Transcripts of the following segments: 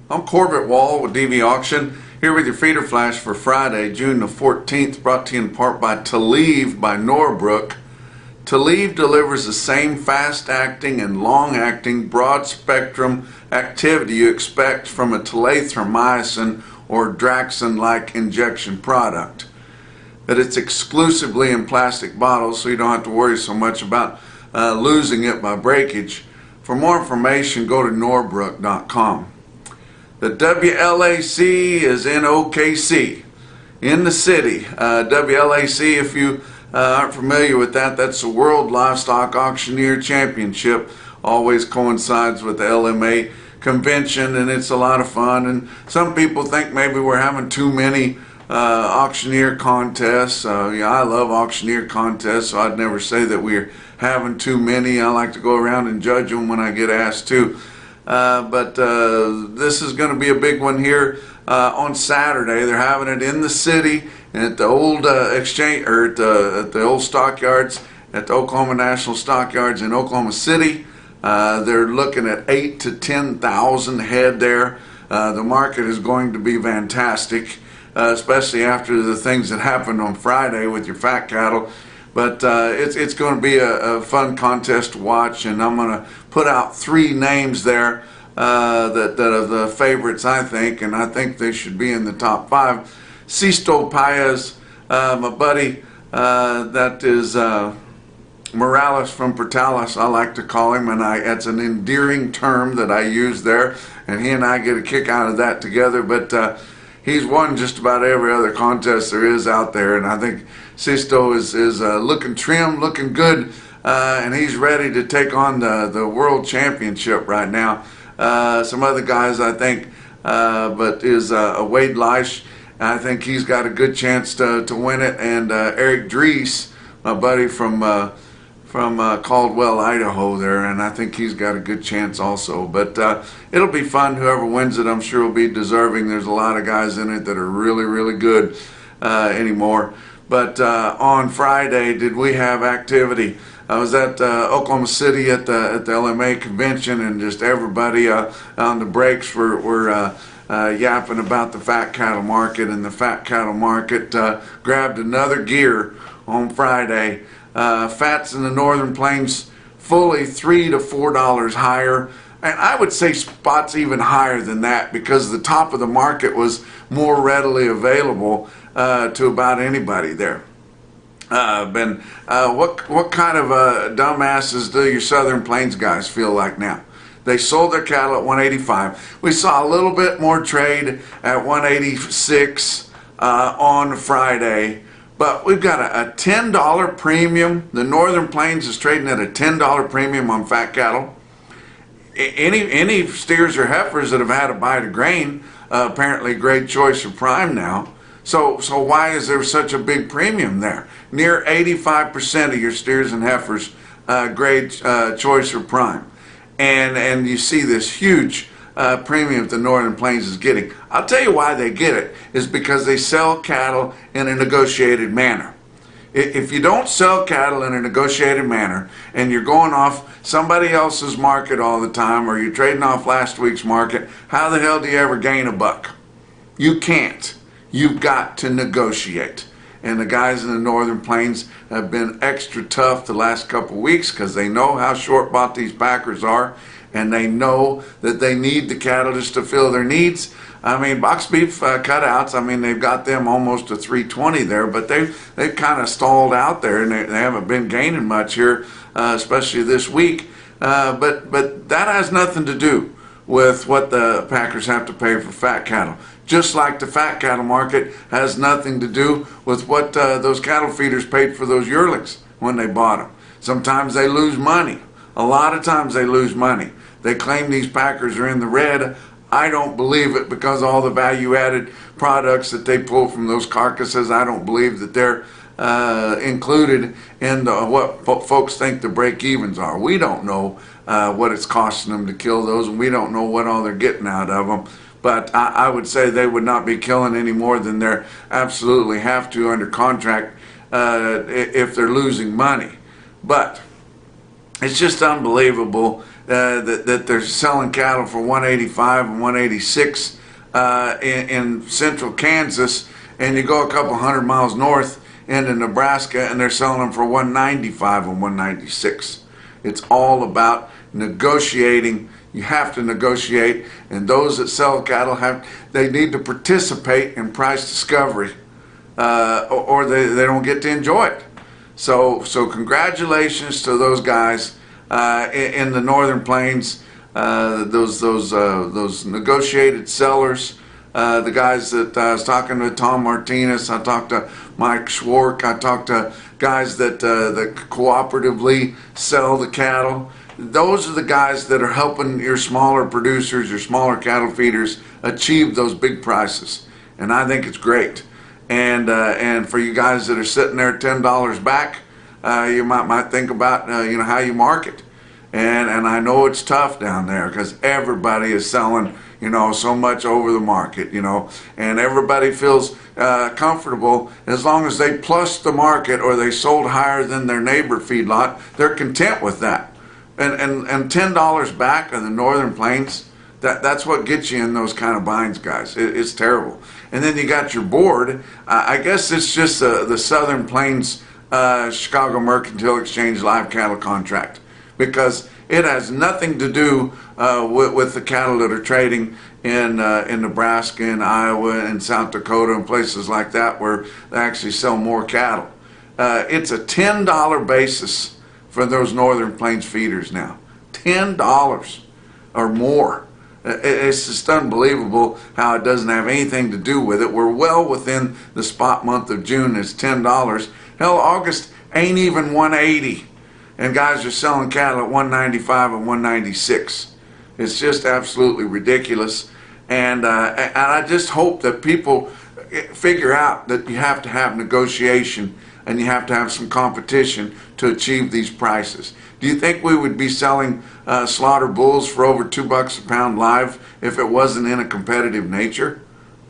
I'm Corbett Wall with DVAuction, here with your feeder flash for Friday, June the 14th, brought to you in part by Talive by Norbrook. Talive delivers the same fast-acting and long-acting broad-spectrum activity you expect from a talathromycin or Draxxin-like injection product. That it's exclusively in plastic bottles, so you don't have to worry so much about losing it by breakage. For more information, go to norbrook.com. The WLAC is in OKC, in the city. WLAC, if you aren't familiar with that, that's the World Livestock Auctioneer Championship. Always coincides with the LMA convention, and it's a lot of fun. And some people think maybe we're having too many auctioneer contests. Yeah, I love auctioneer contests, so I'd never say that we're having too many. I like to go around and judge them when I get asked to. But this is going to be a big one here on Saturday. They're having it in the city at the old exchange, or at the old stockyards at the Oklahoma National Stockyards in Oklahoma City. They're looking at 8,000 to 10,000 head there. The market is going to be fantastic, especially after the things that happened on Friday with your fat cattle. But it's going to be a fun contest to watch, and I'm going to put out 3 names there that are the favorites, I think, and I think they should be in the top 5. Sisto Paez, my buddy, that is Morales from Portales, I like to call him, and it's an endearing term that I use there, and he and I get a kick out of that together. But he's won just about every other contest there is out there, and I think Sisto is looking trim, looking good, and he's ready to take on the World Championship right now. Some other guys, I think, but is Wade Leish. I think he's got a good chance to win it, and Eric Dries, my buddy from Caldwell, Idaho there, and I think he's got a good chance also. But it'll be fun. Whoever wins it, I'm sure will be deserving. There's a lot of guys in it that are really, really good anymore. But on Friday, did we have activity? I was at Oklahoma City at the LMA convention, and just everybody on the breaks were yapping about the fat cattle market, and the fat cattle market grabbed another gear on Friday. Fats in the Northern Plains fully $3 to $4 higher, and I would say spots even higher than that, because the top of the market was more readily available to about anybody there. What kind of dumbasses do your Southern Plains guys feel like now? They sold their cattle at 185. We saw a little bit more trade at 186 on Friday, but we've got a $10 premium. The Northern Plains is trading at a $10 premium on fat cattle. Any steers or heifers that have had a bite of grain, apparently great choice or prime now. So why is there such a big premium there? Near 85% of your steers and heifers grade choice or prime. And you see this huge premium the Northern Plains is getting. I'll tell you why they get it, is because they sell cattle in a negotiated manner. If you don't sell cattle in a negotiated manner, and you're going off somebody else's market all the time, or you're trading off last week's market, how the hell do you ever gain a buck? You can't. You've got to negotiate. And the guys in the Northern Plains have been extra tough the last couple weeks, because they know how short bought these packers are, and they know that they need the cattle just to fill their needs. I mean, box beef cutouts, I mean, they've got them almost to 320 there, but they've kind of stalled out there, and they haven't been gaining much here, especially this week. But that has nothing to do with what the packers have to pay for fat cattle. Just like the fat cattle market has nothing to do with what those cattle feeders paid for those yearlings when they bought them. Sometimes they lose money. A lot of times they lose money. They claim these packers are in the red. I don't believe it, because all the value-added products that they pull from those carcasses, I don't believe that they're included in what folks think the break-evens are. We don't know what it's costing them to kill those, and we don't know what all they're getting out of them. But I would say they would not be killing any more than they absolutely have to under contract if they're losing money. But it's just unbelievable that they're selling cattle for 185 and 186 in central Kansas, and you go a couple hundred miles north into Nebraska and they're selling them for 195 and 196. It's all about negotiating. You have to negotiate, and those that sell cattle they need to participate in price discovery, or they don't get to enjoy it. So congratulations to those guys in the Northern Plains, those negotiated sellers, the guys that I was talking to, Tom Martinez, I talked to Mike Schwark, I talked to guys that cooperatively sell the cattle. Those are the guys that are helping your smaller producers, your smaller cattle feeders achieve those big prices, and I think it's great. And for you guys that are sitting there $10 back, you might think about how you market. And I know it's tough down there because everybody is selling so much over the market, and everybody feels comfortable as long as they plus the market or they sold higher than their neighbor feedlot. They're content with that. And $10 back in the Northern Plains, that's what gets you in those kind of binds, guys. It's terrible. And then you got your board. I guess it's just the Southern Plains Chicago Mercantile Exchange live cattle contract, because it has nothing to do with the cattle that are trading in Nebraska and Iowa and South Dakota and places like that where they actually sell more cattle. It's a $10 basis for those Northern Plains feeders now. $10 or more. It's just unbelievable how it doesn't have anything to do with it. We're well within the spot month of June. It's $10. Hell, August ain't even 180. And guys are selling cattle at 195 and 196. It's just absolutely ridiculous. And I just hope that people figure out that you have to have negotiation and you have to have some competition to achieve these prices. Do you think we would be selling slaughter bulls for over $2 a pound live if it wasn't in a competitive nature?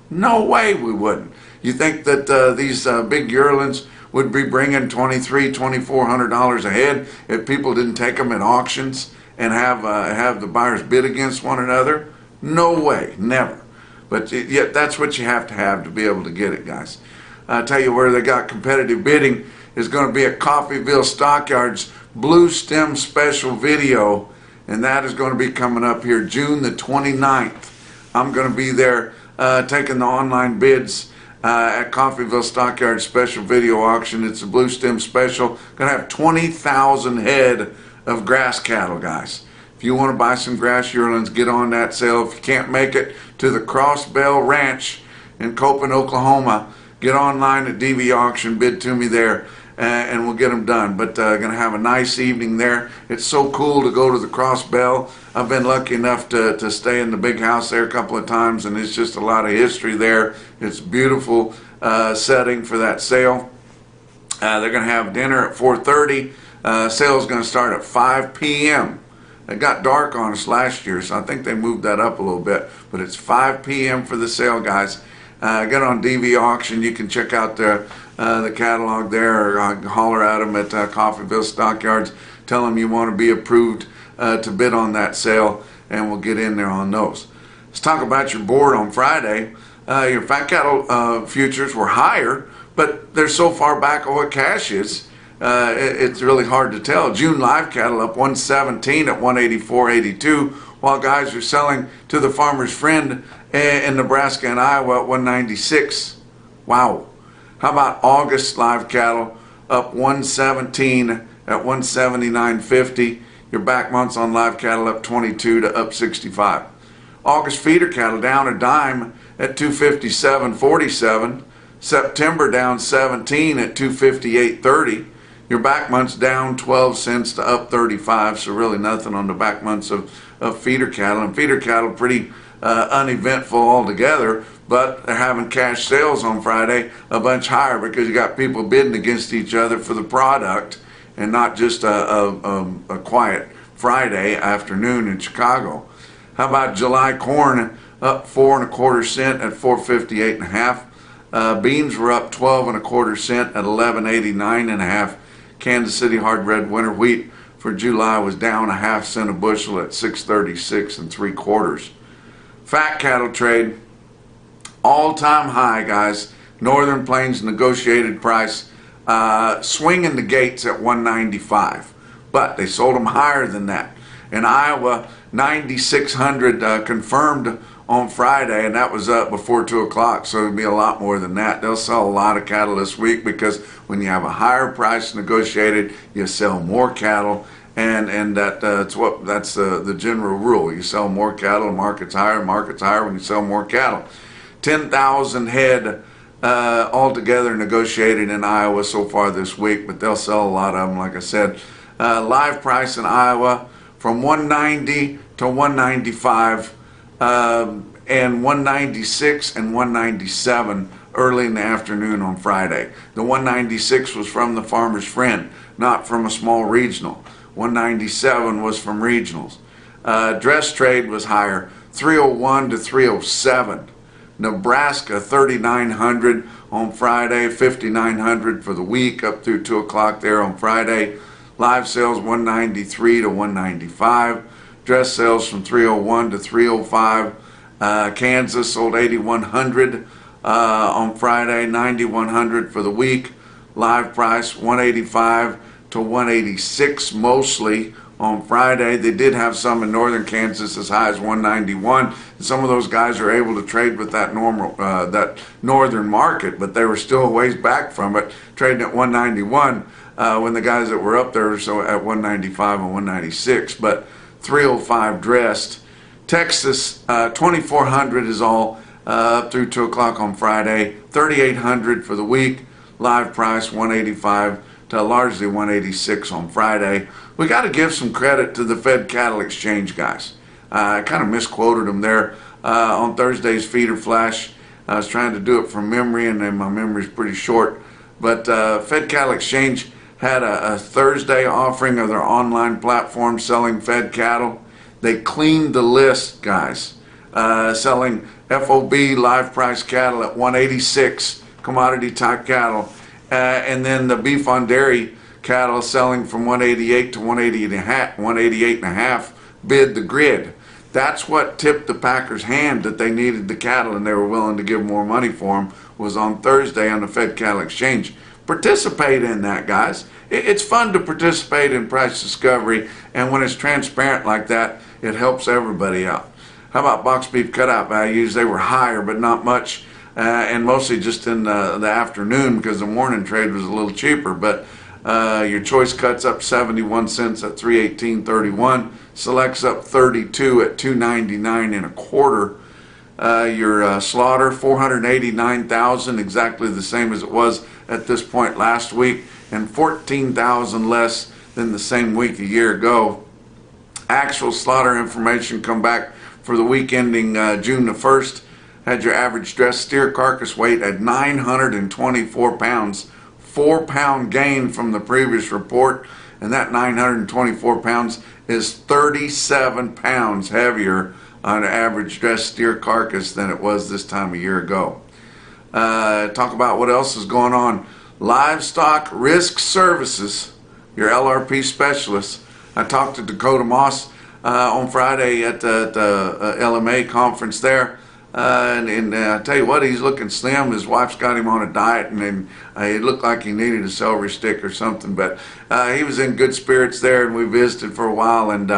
No way we wouldn't. You think that these big yearlings would be bringing $2,300, $2,400 a head if people didn't take them at auctions and have the buyers bid against one another? No way, never. But yet that's what you have to be able to get it, guys. I'll tell you where they got competitive bidding is going to be at Coffeyville Stockyards Blue Stem Special Video, and that is going to be coming up here June the 29th. I'm going to be there taking the online bids at Coffeyville Stockyards Special Video Auction. It's a Blue Stem Special. Going to have 20,000 head of grass cattle, guys. If you want to buy some grass yearlings, get on that sale. If you can't make it to the Crossbell Ranch in Copen, Oklahoma, get online at DVAuction, bid to me there, and we'll get them done. But going to have a nice evening there. It's so cool to go to the Crossbell. I've been lucky enough to stay in the big house there a couple of times, and it's just a lot of history there. It's a beautiful setting for that sale. They're going to have dinner at 4:30. Sale is going to start at 5 p.m. It got dark on us last year, so I think they moved that up a little bit. But it's 5 p.m. for the sale, guys. Get on DVAuction. You can check out the catalog there, or holler at them at Coffeyville Stockyards. Tell them you want to be approved to bid on that sale, and we'll get in there on those. Let's talk about your board on Friday. Your fat cattle futures were higher, but they're so far back on what cash is. It's really hard to tell. June live cattle up 117 at 184.82, while guys are selling to the farmer's friend in Nebraska and Iowa at 196. Wow. How about August live cattle up 117 at 179.50? Your back months on live cattle up 22 to up 65. August feeder cattle down a dime at 257.47. September down 17 at 258.30. Your back months down 12 cents to up 35, so really nothing on the back months of feeder cattle. And feeder cattle pretty uneventful altogether, but they're having cash sales on Friday a bunch higher because you got people bidding against each other for the product, and not just a quiet Friday afternoon in Chicago. How about July corn up 4 1/4 cents at 458.5? Beans were up 12 1/4 cents at 11.89.5. Kansas City hard red winter wheat for July was down 1/2 cent a bushel at 636 3/4. Fat cattle trade, all-time high, guys. Northern Plains negotiated price swinging the gates at 195, but they sold them higher than that. In Iowa, 9,600 confirmed on Friday, and that was up before 2 o'clock, so it'll be a lot more than that. They'll sell a lot of cattle this week because when you have a higher price negotiated, you sell more cattle, and that's the general rule. You sell more cattle, the market's higher when you sell more cattle. 10,000 head altogether negotiated in Iowa so far this week, but they'll sell a lot of them, like I said. Live price in Iowa from 190 to 195, and 196 and 197 early in the afternoon on Friday. The 196 was from the Farmer's Friend, not from a small regional. 197 was from regionals. Dress trade was higher, 301 to 307. Nebraska 3,900 on Friday, 5,900 for the week up through 2 o'clock there on Friday. Live sales 193 to 195. Dress sales from 301 to 305. Kansas sold 8,100 on Friday, 9,100 for the week. Live price 185 to 186 mostly on Friday. They did have some in northern Kansas as high as 191. Some of those guys are able to trade with that that northern market, but they were still a ways back from it, trading at 191 when the guys that were up there were so at 195 and 196. But 305 dressed. Texas 2,400 is all up through 2 o'clock on Friday. 3,800 for the week. Live price 185 to largely 186 on Friday. We got to give some credit to the Fed Cattle Exchange guys. I kind of misquoted them there on Thursday's feeder flash. I was trying to do it from memory, and then my memory's pretty short. But Fed Cattle Exchange had a Thursday offering of their online platform selling fed cattle. They cleaned the list, guys, selling FOB live price cattle at 186, commodity type cattle. And then the beef on dairy cattle selling from 188 to 188 and a half bid the grid. That's what tipped the packers' hand that they needed the cattle and they were willing to give more money for them, was on Thursday on the Fed Cattle Exchange. Participate in that, guys. It's fun to participate in price discovery, and when it's transparent like that, it helps everybody out. How about box beef cutout values? They were higher, but not much. And mostly just in the afternoon because the morning trade was a little cheaper. But your choice cuts up 71 cents at 318.31. Selects up 32 at 299 and a quarter. Your slaughter 489,000, exactly the same as it was at this point last week, and 14,000 less than the same week a year ago. Actual slaughter information come back for the week ending June the 1st. Had your average dressed steer carcass weight at 924 pounds, 4-pound gain from the previous report, and that 924 pounds is 37 pounds heavier on an average dressed steer carcass than it was this time a year ago. Talk about what else is going on. Livestock Risk Services, your LRP specialist. I talked to Dakota Moss on Friday at the LMA conference there. And I tell you what, he's looking slim. His wife's got him on a diet, and it looked like he needed a celery stick or something. But he was in good spirits there, and we visited for a while. And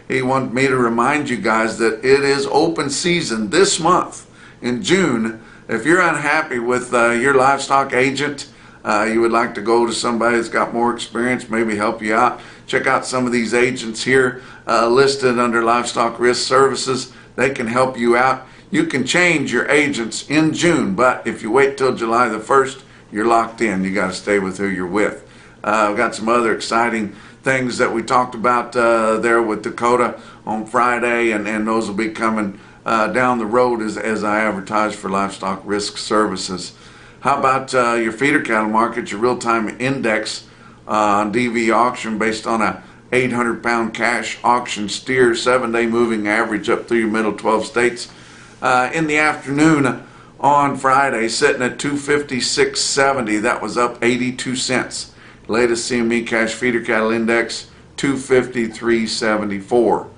he wanted me to remind you guys that it is open season this month in June. If you're unhappy with your livestock agent, you would like to go to somebody that's got more experience, maybe help you out, check out some of these agents here listed under Livestock Risk Services. They can help you out. You can change your agents in June, but if you wait till July the 1st, you're locked in. You got to stay with who you're with. We've got some other exciting things that we talked about there with Dakota on Friday, and those will be coming down the road as I advertise for Livestock Risk Services. How about your feeder cattle market, your real-time index on DVAuction based on a 800-pound cash auction steer, 7-day moving average up through your middle 12 states. In the afternoon on Friday, sitting at 256.70. That was up 82 cents. Latest CME cash feeder cattle index 250, 374.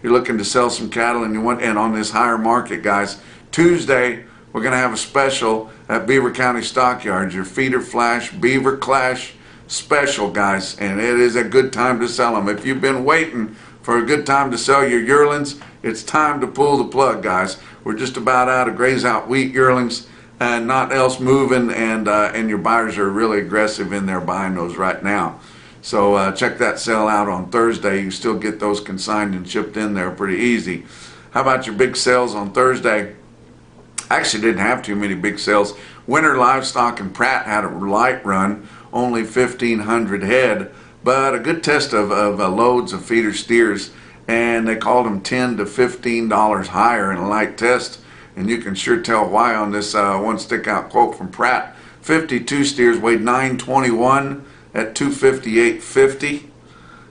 You're looking to sell some cattle and you want, and on this higher market, guys, Tuesday we're going to have a special at Beaver County Stockyards, your feeder flash Beaver Clash special, guys, and it is a good time to sell them. If you've been waiting for a good time to sell your yearlings, it's time to pull the plug, guys. We're just about out of graze out wheat yearlings and not else moving, and your buyers are really aggressive in there buying those right now. So check that sale out on Thursday. You still get those consigned and shipped in there pretty easy. How about your big sales on Thursday? I actually didn't have too many big sales. Winter Livestock and Pratt had a light run, only 1,500 head, but a good test of loads of feeder steers, and they called them $10 to $15 higher in a light test, and you can sure tell why on this one stick out quote from Pratt. 52 steers weighed 921 at 258.50.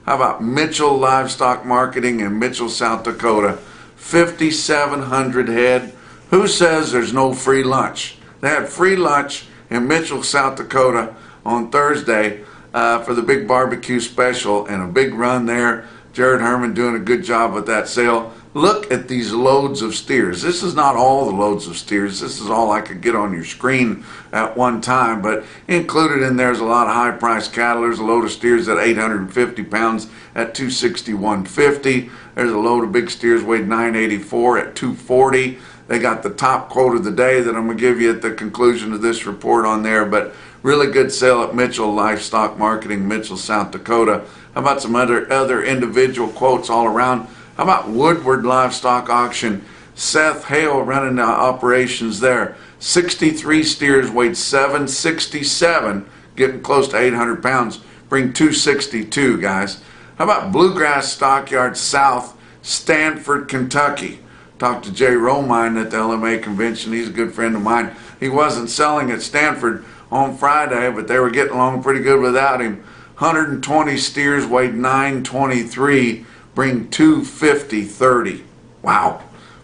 How about Mitchell Livestock Marketing in Mitchell, South Dakota? 5,700 head. Who says there's no free lunch? They had free lunch in Mitchell, South Dakota on Thursday for the big barbecue special, and a big run there. Jared Herman doing a good job with that sale. Look at these loads of steers. This is not all the loads of steers. This is all I could get on your screen at one time, but included in there is a lot of high-priced cattle. There's a load of steers at 850 pounds at 261.50. There's a load of big steers weighed 984 at 240. They got the top quote of the day that I'm going to give you at the conclusion of this report on there, but really good sale at Mitchell Livestock Marketing, Mitchell, South Dakota. How about some other individual quotes all around? How about Woodward Livestock Auction? Seth Hale running the operations there. 63 steers weighed 767, getting close to 800 pounds. Bring 262, guys. How about Bluegrass Stockyard South, Stanford, Kentucky? Talked to Jay Romine at the LMA convention. He's a good friend of mine. He wasn't selling at Stanford on Friday, but they were getting along pretty good without him. 120 steers weighed 923. Bring 250.30. Wow.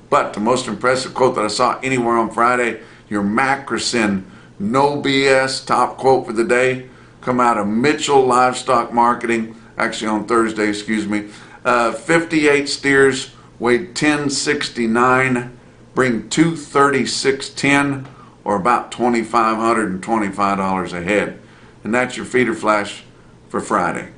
But the most impressive quote that I saw anywhere on Friday, your Macrocin no BS top quote for the day, come out of Mitchell Livestock Marketing, actually on Thursday, excuse me. 58 steers weighed 1069, bring 236.10, or about $2,525 a head. And that's your feeder flash for Friday.